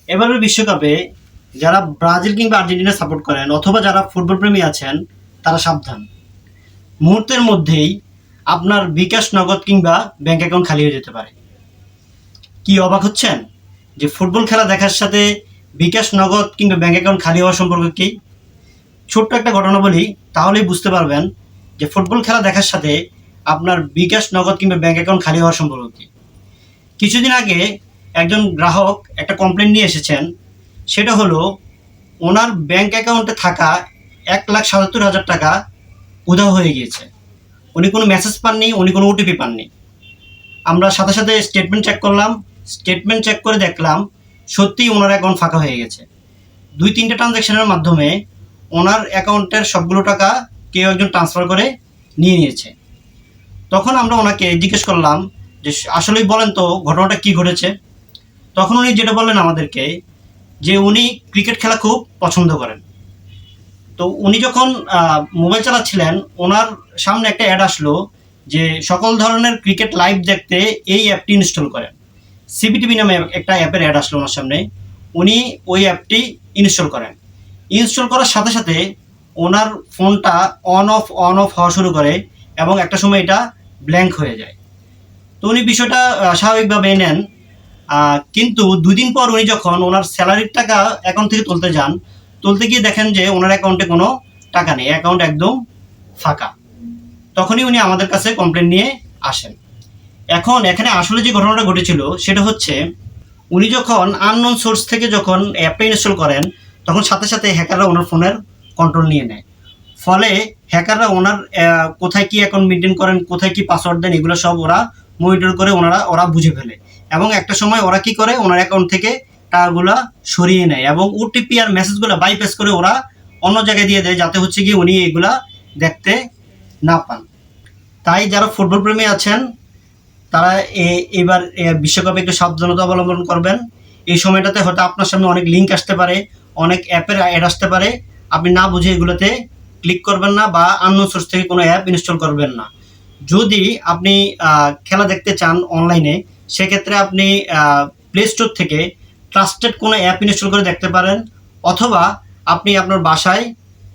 এবারের বিশ্বকাপে যারা ব্রাজিল কিংবা আর্জেন্টিনা সাপোর্ট করেন অথবা যারা ফুটবল প্রেমী আছেন তারা সাবধান। মুহূর্তের মধ্যেই আপনার বিকাশ, নগদ কিংবা ব্যাংক অ্যাকাউন্ট খালি হয়ে যেতে পারে। কি অবাক হচ্ছেন যে ফুটবল খেলা দেখার সাথে বিকাশ, নগদ কিংবা ব্যাংক অ্যাকাউন্ট খালি হওয়ার সম্পর্ক কি? ছোট্ট একটা ঘটনা বলি, তাহলেই বুঝতে পারবেন যে ফুটবল খেলা দেখার সাথে আপনার বিকাশ, নগদ কিংবা ব্যাংক অ্যাকাউন্ট খালি হওয়ার সম্পর্ক কি। কিছুদিন আগে একজন গ্রাহক একটা কমপ্লেন নিয়ে এসেছেন। সেটা হলো ওনার ব্যাংক অ্যাকাউন্টে থাকা 1,77,000 টাকা উধাও হয়ে গিয়েছে। উনি কোনো মেসেজ পাননি, উনি কোনো ওটিপি পাননি। আমরা সাথে সাথে স্টেটমেন্ট চেক করলাম। স্টেটমেন্ট চেক করে দেখলাম সত্যিই ওনার অ্যাকাউন্ট ফাঁকা হয়ে গেছে। 2-3টে ট্রানজ্যাকশনের মাধ্যমে ওনার অ্যাকাউন্টের সবগুলো টাকা কেউ একজন ট্রান্সফার করে নিয়ে নিয়েছে। তখন আমরা ওনাকে জিজ্ঞেস করলাম যে আসলেই বলেন তো ঘটনাটা কি ঘটেছে। তখন উনি যেটা বললেন আমাদেরকে যে উনি ক্রিকেট খেলা খুব পছন্দ করেন। তো উনি যখন মোবাইল চালাচ্ছিলেন ওনার সামনে একটা অ্যাড আসলো যে সকল ধরনের ক্রিকেট লাইভ দেখতে এই অ্যাপটি ইনস্টল করেন। সিবিটিভি নামে একটা অ্যাপের অ্যাড আসলো ওনার সামনে। উনি ওই অ্যাপটি ইনস্টল করেন। ইনস্টল করার সাথে সাথে ওনার ফোনটা অন অফ হওয়া শুরু করে এবং একটা সময় এটা ব্ল্যাঙ্ক হয়ে যায়। তো উনি বিষয়টা স্বাভাবিকভাবে নেন। কিন্তু 2 দিন পর উনি যখন ওনার স্যালারির টাকা অ্যাকাউন্ট থেকে তুলতে গিয়ে দেখেন যে ওনার অ্যাকাউন্টে কোনো টাকা নেই, অ্যাকাউন্ট একদম ফাঁকা। তখনই উনি আমাদের কাছে কমপ্লেন নিয়ে আসেন। এখন এখানে আসলে যে ঘটনাটা ঘটেছিল সেটা হচ্ছে উনি যখন আননোন সোর্স থেকে যখন অ্যাপটা ইনস্টল করেন তখন সাথে সাথে হ্যাকাররা ওনার ফোনের কন্ট্রোল নিয়ে নেয়। ফলে হ্যাকাররা ওনার কোথায় কি অ্যাকাউন্ট মেনটেন করেন, কোথায় কি পাসওয়ার্ড দেন, এগুলো সব ওরা মনিটর করে ওরা বুঝে ফেলে। এবং একটা সময় ওরা কি করে ওনার অ্যাকাউন্ট থেকে টাকাগুলো সরিয়ে নেয় এবং ওটিপি আর মেসেজগুলো বাইপাস করে ওরা অন্য জায়গায় দিয়ে দেয়, যাতে হচ্ছে কি উনি এগুলা দেখতে না পান। তাই যারা ফুটবল প্রেমী আছেন তারা এবার বিশ্বকাপে একটু সাবধানতা অবলম্বন করবেন। এই সময়টাতে হয়তো আপনার সামনে অনেক লিঙ্ক আসতে পারে, অনেক অ্যাপের অ্যাড আসতে পারে। আপনি না বুঝে এগুলোতে ক্লিক করবেন না বা আননোন সোর্স থেকে কোনো অ্যাপ ইনস্টল করবেন না। যদি আপনি খেলা দেখতে চান অনলাইনে, সেক্ষেত্রে আপনি প্লে স্টোর থেকে ট্রাস্টেড কোনো অ্যাপ ইনস্টল করে দেখতে পারেন, অথবা আপনি আপনার বাসায়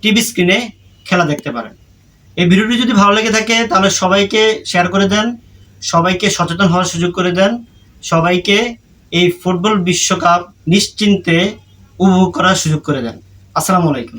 টিভি স্ক্রিনে খেলা দেখতে পারেন। এই ভিডিওটি যদি ভালো লেগে থাকে তাহলে সবাইকে শেয়ার করে দেন, সবাইকে সচেতন হওয়ার সুযোগ করে দেন, সবাইকে এই ফুটবল বিশ্বকাপ নিশ্চিন্তে উপভোগ করার সুযোগ করে দেন। আসসালামু আলাইকুম।